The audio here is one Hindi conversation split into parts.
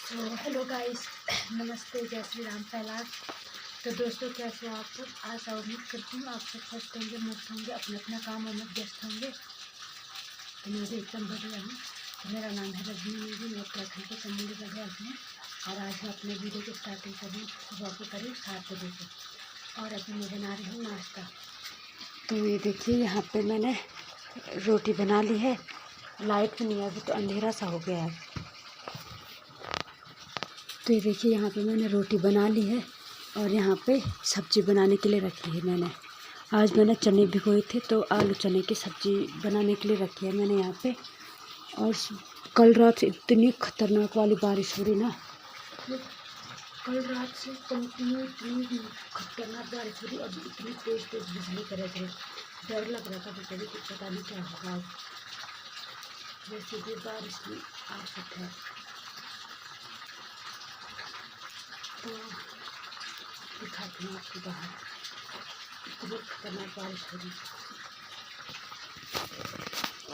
तो हेलो गाइस, नमस्ते, जय श्री राम पहला। तो दोस्तों, कैसे हो आप सब? आज उम्मीद करती हूँ आप सब स्वस्थ होंगे, मस्त होंगे, अपने अपना कामों में व्यस्त होंगे। तो मैं भी एकदम बढ़िया हूँ। तो मेरा नाम है रजनी मेरी, मैं उत्तराखंड के चमोली बाजार में। और आज मैं अपने वीडियो की स्टार्टिंग करूँ सुबह के करीब 7 बजे से। और अभी मैं बना रही हूँ नाश्ता। तो ये देखिए, यहाँ पे मैंने रोटी बना ली है। लाइट भी नहीं है, अभी तो अंधेरा सा हो गया है। तो ये देखिए, यहाँ पे मैंने रोटी बना ली है और यहाँ पे सब्ज़ी बनाने के लिए रखी है मैंने। आज मैंने चने भिगोए थे, तो आलू चने की सब्ज़ी बनाने के लिए रखी है मैंने यहाँ पे। और कल रात से इतनी ख़तरनाक वाली बारिश हो रही ना, कल रात से कंटिन्यू इतनी खतरनाक बारिश हो रही, अभी इतनी तेज़ तेज़ बिजली करे थे। डर लग रहा था कभी कुछ पता नहीं क्या होगा। वैसे भी बारिश भी आ सकता है। तो दिखाती हूँ आपको बाहर, इतनी खतरनाक बारिश हो रही।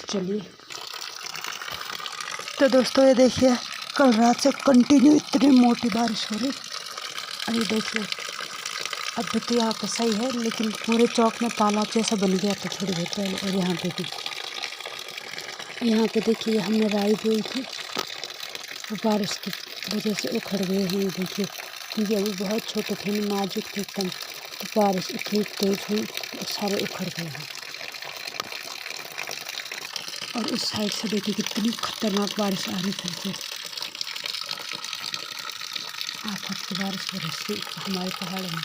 चलिए, तो दोस्तों ये देखिए, कल रात से कंटिन्यू इतनी मोटी बारिश हो रही। अभी देखिए, अब तो यहाँ पे सही है, लेकिन पूरे चौक में तालाब जैसा बन गया था थोड़ी देर पहले। और यहाँ पे भी, यहाँ पे देखिए, हमने राई बोई थी, वो बारिश की वजह से उखड़ गए हैं। देखिए, क्योंकि अभी बहुत छोटे थे, नाजुक थे एकदम, तो बारिश इतनी तेज़ हुई, सारे उखड़ गए हैं। और उस साइड से देखिए कितनी खतरनाक बारिश आ रही थी। आफत की बारिश हो रही थी हमारे पहाड़ों में।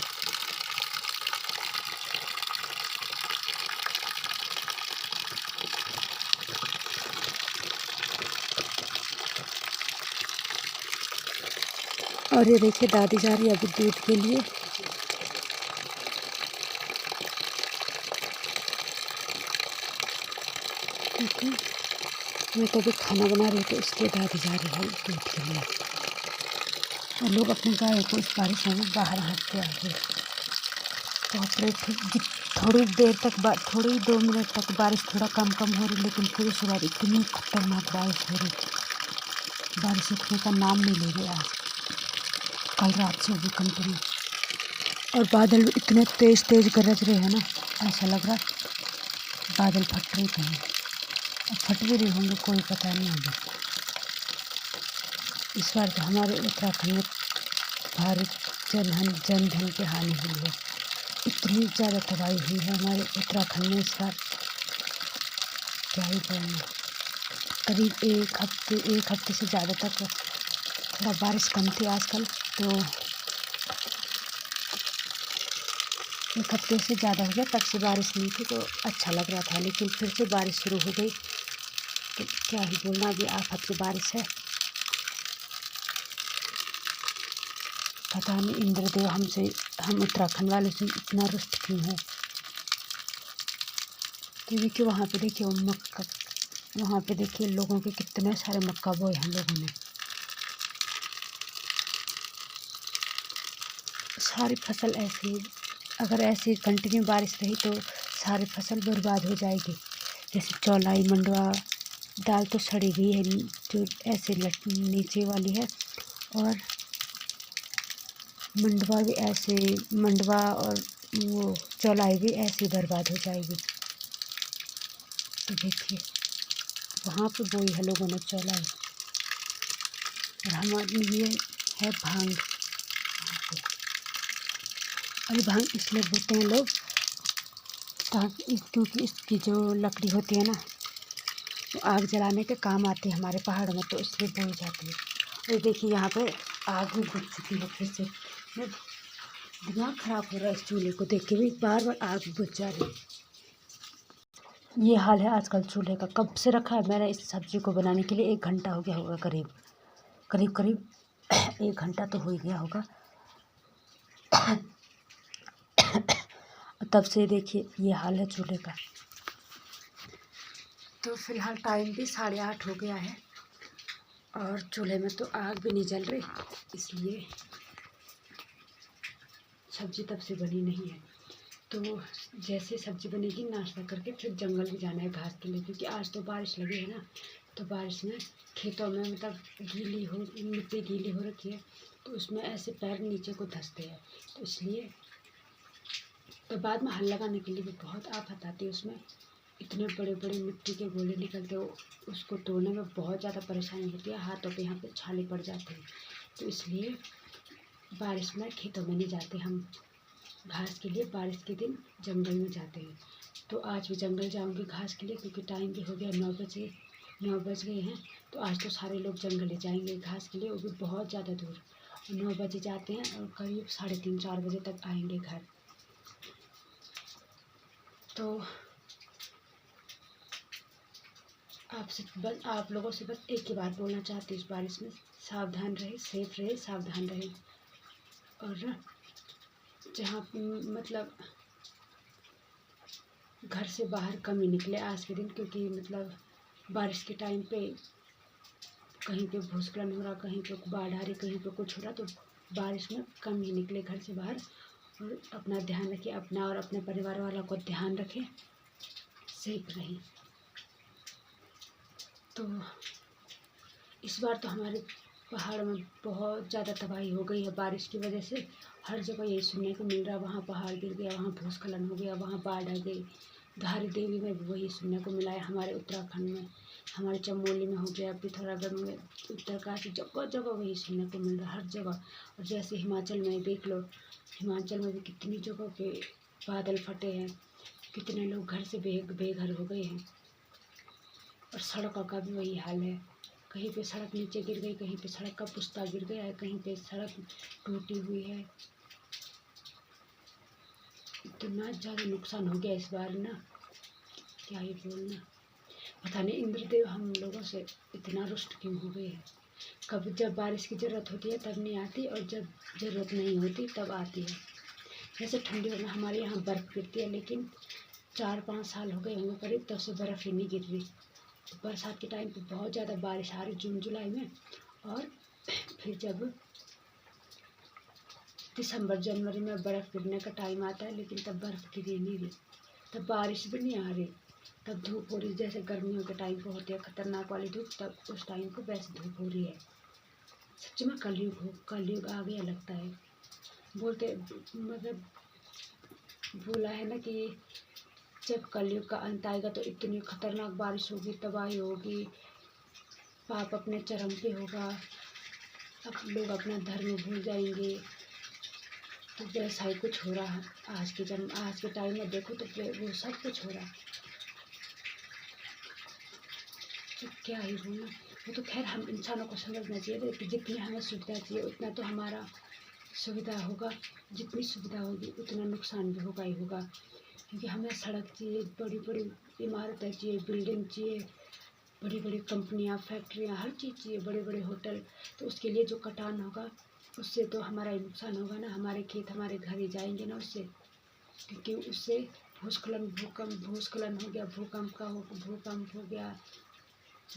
और ये देखिए, दादी जा रही है अभी दूध के लिए। क्योंकि मैं तो अभी खाना बना रही थी, इसलिए दादी जा रही है दूध के लिए। और लोग अपनी गाय को इस बारिश में बाहर हांकते आ गए। तो थोड़ी देर तक थोड़ी 2 मिनट तक बारिश थोड़ा कम हो रही, लेकिन फिर उसके बाद इतनी खतरनाक बारिश हो रही। बारिश रुकने का नाम नहीं ले रही आज, कल रात से भी कंटिन्यू। और बादल भी इतने तेज़ तेज़ गरज रहे हैं ना, ऐसा लग रहा बादल फट रहे कहीं। और फट भी रहे होंगे, कोई पता नहीं अभी। इस बार तो हमारे उत्तराखंड में भारी जनधन की हानि हुई है। इतनी ज़्यादा तबाही हुई है हमारे उत्तराखंड में इस बार, क्या ही बोलना। करीब एक हफ्ते से ज़्यादा तक थोड़ा बारिश कम थी आजकल, तो एक हफ्ते से ज़्यादा हो गया, तब से बारिश नहीं थी, तो अच्छा लग रहा था। लेकिन फिर से बारिश शुरू हो गई, तो क्या ही बोलना, अभी आफत की बारिश है। पता नहीं इंद्रदेव हम उत्तराखंड वालों से इतना रुष्ट क्यों है। क्योंकि वहाँ पे देखिए वहाँ पे देखिए लोगों के कितने सारे मक्का बोए हैं लोगों ने। सारी फसल ऐसी, अगर ऐसी कंटिन्यू बारिश रही तो सारी फसल बर्बाद हो जाएगी। जैसे चौलाई मंडवा दाल तो सड़ी गई है, जो ऐसे नीचे वाली है। और मंडवा और वो चौलाई भी ऐसे बर्बाद हो जाएगी। तो देखिए, वहाँ पे बोई है लोगों ने चौलाई। और हमारे लिए है भांग। और भांग इसलिए बोते हैं लोग क्योंकि इसकी जो लकड़ी होती है ना, वो आग जलाने के काम आती है हमारे पहाड़ में, तो इसलिए बोई जाती है। और देखिए, यहाँ पे आग भी बुझ चुकी है फिर से। दिमाग ख़राब हो रहा है इस चूल्हे को देख के भी, बार बार आग बुझ जा रही है। ये हाल है आजकल चूल्हे का। कब से रखा है मैंने इस सब्ज़ी को बनाने के लिए, 1 घंटा हो गया होगा करीब 1 घंटा तो हो ही गया होगा। तब से देखिए ये हाल है चूल्हे का। तो फिलहाल टाइम भी 8:30 हो गया है, और चूल्हे में तो आग भी नहीं जल रही, इसलिए सब्ज़ी तब से बनी नहीं है। तो जैसे सब्ज़ी बनेगी, नाश्ता करके फिर जंगल भी जाना है घास के लिए, क्योंकि आज तो बारिश लगी है ना, तो बारिश में खेतों में मतलब मिट्टी गीली हो रखी है, तो उसमें ऐसे पैर नीचे को धंसते हैं, तो इसलिए तो बाद में हल लगाने के लिए भी बहुत आफत आती है। उसमें इतने बड़े बड़े मिट्टी के गोले निकलते हो, उसको तोड़ने में बहुत ज़्यादा परेशानी होती है, हाथों पे यहाँ पे छाले पड़ जाते हैं। तो इसलिए बारिश में खेतों में नहीं जाते हम घास के लिए, बारिश के दिन जंगल में जाते हैं। तो आज भी जंगल जाऊंगी घास के लिए, क्योंकि टाइम भी हो गया 9 बज गए हैं। तो आज तो सारे लोग जंगल जाएंगे घास के लिए, वो भी बहुत ज़्यादा दूर। 9 बजे जाते हैं और करीब 3:30-4 बजे तक आएंगे घर। तो आप लोगों से बस एक ही बात बोलना चाहती हूँ, इस बारिश में सावधान रहे, सेफ रहे, सावधान रहे। और जहाँ मतलब घर से बाहर कम ही निकले आज के दिन, क्योंकि मतलब बारिश के टाइम पे कहीं पे भूस्खलन हो रहा, कहीं पे बाढ़ आ रही, कहीं पे कुछ हो रहा, तो बारिश में कम ही निकले घर से बाहर। और अपना ध्यान रखें, अपना और अपने परिवार वालों को ध्यान रखें, सेफ रहें। तो इस बार तो हमारे पहाड़ में बहुत ज़्यादा तबाही हो गई है बारिश की वजह से। हर जगह यही सुनने को मिल रहा, वहाँ पहाड़ गिर गया, वहाँ भूस्खलन हो गया, वहाँ बाढ़ आ गई। धारी देवी में भी वही सुनने को मिला है, हमारे उत्तराखंड में, हमारे चमोली में हो गया, पिथौरागढ़ में, उत्तरकाशी, जगह जगह वही सुनने को मिल रहा, हर जगह। और जैसे हिमाचल में देख लो, हिमाचल में भी कितनी जगह पे बादल फटे हैं, कितने लोग घर से बेघर हो गए हैं। और सड़कों का भी वही हाल है, कहीं पे सड़क नीचे गिर गई, कहीं पे सड़क का पुस्ता गिर गया है, कहीं पे सड़क टूटी हुई है। इतना ज़्यादा नुकसान हो गया इस बार ना, क्या ही बोलना। पता नहीं इंद्रदेव हम लोगों से इतना रुष्ट क्यों हो गए हैं। कभी जब बारिश की ज़रूरत होती है तब नहीं आती, और जब ज़रूरत नहीं होती तब आती है। जैसे ठंडियों में हमारे यहाँ बर्फ़ गिरती है, लेकिन 4-5 साल हो गए होंगे करीब, तब से बर्फ़ ही नहीं गिर रही। बरसात के टाइम पे बहुत ज़्यादा बारिश आ रही जून जुलाई में, और फिर जब दिसंबर जनवरी में बर्फ़ गिरने का टाइम आता है, लेकिन तब बर्फ़ गिर नहीं रही, तब बारिश भी नहीं आ रही, तब धूप हो रही। जैसे गर्मियों के टाइम पे होती है खतरनाक वाली धूप, तब उस टाइम पे वैसे धूप हो रही है। सच में कलयुग आ गया लगता है। बोलते मतलब बोला है ना कि जब कलयुग का अंत आएगा तो इतनी खतरनाक बारिश होगी, तबाही होगी, पाप अपने चरम पे होगा, अब लोग अपना धर्म भूल जाएंगे। तो वैसा ही कुछ हो रहा है आज के टाइम में देखो तो वो सब कुछ हो रहा है। तो क्या ही बोलना, वो तो खैर हम इंसानों को समझना चाहिए कि जितनी हमें सुविधा चाहिए उतना तो हमारा सुविधा होगा, जितनी सुविधा होगी उतना नुकसान भी होगा ही होगा। क्योंकि हमें सड़क चाहिए, बड़ी बड़ी इमारतें चाहिए, बिल्डिंग चाहिए, बड़ी बड़ी कंपनियां, फैक्ट्रियां, हर चीज़ चाहिए, बड़े बड़े होटल। तो उसके लिए जो कटान होगा उससे तो हमारा ही नुकसान होगा ना, हमारे खेत हमारे घर ही जाएंगे ना उससे। क्योंकि उससे भूस्खलन हो गया, भूकंप हो गया,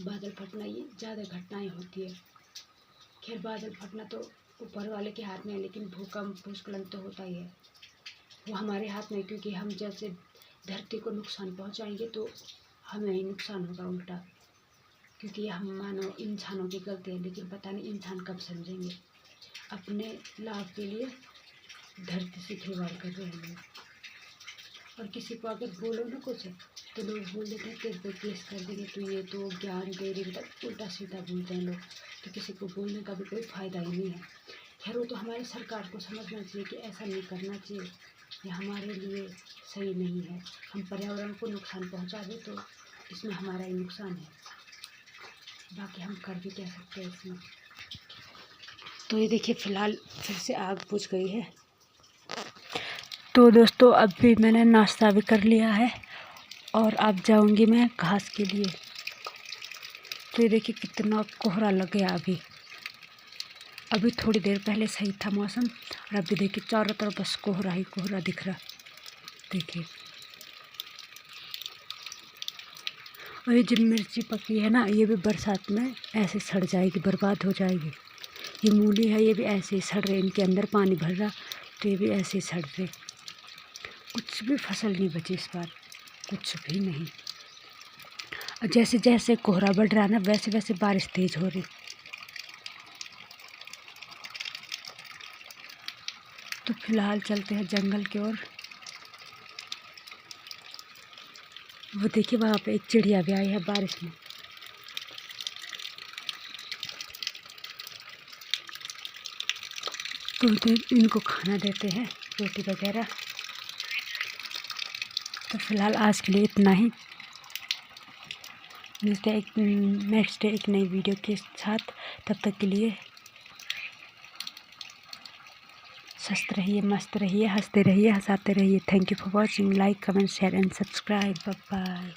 बादल फटना, ये ज़्यादा घटनाएं होती है। खैर बादल फटना तो ऊपर वाले के हाथ में है, लेकिन भूस्खलन तो होता ही है, वो हमारे हाथ में, क्योंकि हम जैसे धरती को नुकसान पहुंचाएंगे तो हमें ही नुकसान होगा उल्टा। क्योंकि हम मानो इंसानों की गलती है, लेकिन पता नहीं इंसान कब समझेंगे। अपने लाभ के लिए धरती से खिलवाड़ कर रहे हैं। और किसी को अगर बोलो ना कुछ तो लोग बोल देते हैं तेरे पे केस कर देंगे, तो ये तो ज्ञान दे रही, मतलब उल्टा सीधा बोलते हैं लोग। तो किसी को बोलने का भी कोई फ़ायदा ही नहीं है। खैर वो तो हमारी सरकार को समझना चाहिए कि ऐसा नहीं करना चाहिए, ये हमारे लिए सही नहीं है। हम पर्यावरण को नुकसान पहुंचा दें तो इसमें हमारा ही नुकसान है, बाकी हम कर भी क्या सकते हैं इसमें। तो ये देखिए फ़िलहाल फिर से आग बुझ गई है। तो दोस्तों अभी मैंने नाश्ता भी कर लिया है और अब जाऊंगी मैं घास के लिए। तो ये देखिए कितना कोहरा लग गया अभी थोड़ी देर पहले सही था मौसम, और अभी देखिए चारों तरफ बस कोहरा ही कोहरा दिख रहा। देखिए, और ये जो मिर्ची पकी है ना, ये भी बरसात में ऐसे सड़ जाएगी, बर्बाद हो जाएगी। ये मूली है, ये भी ऐसे ही सड़ रहे, इनके अंदर पानी भर रहा तो ये भी ऐसे ही सड़ रहे। कुछ भी फसल नहीं बची इस बार, कुछ भी नहीं। और जैसे जैसे कोहरा बढ़ रहा है ना, वैसे वैसे बारिश तेज हो रही। तो फिलहाल चलते हैं जंगल की ओर। वो देखिए वहाँ पे एक चिड़िया भी आई है बारिश में। तो इनको खाना देते हैं, रोटी वगैरह। तो फिलहाल आज के लिए इतना ही। मिलते हैं एक नेक्स्ट डे एक नई वीडियो के साथ। तब तक के लिए स्वस्थ रहिए, मस्त रहिए, हंसते रहिए, हंसाते रहिए। Thank you for watching. Like, comment, share and subscribe. Bye bye.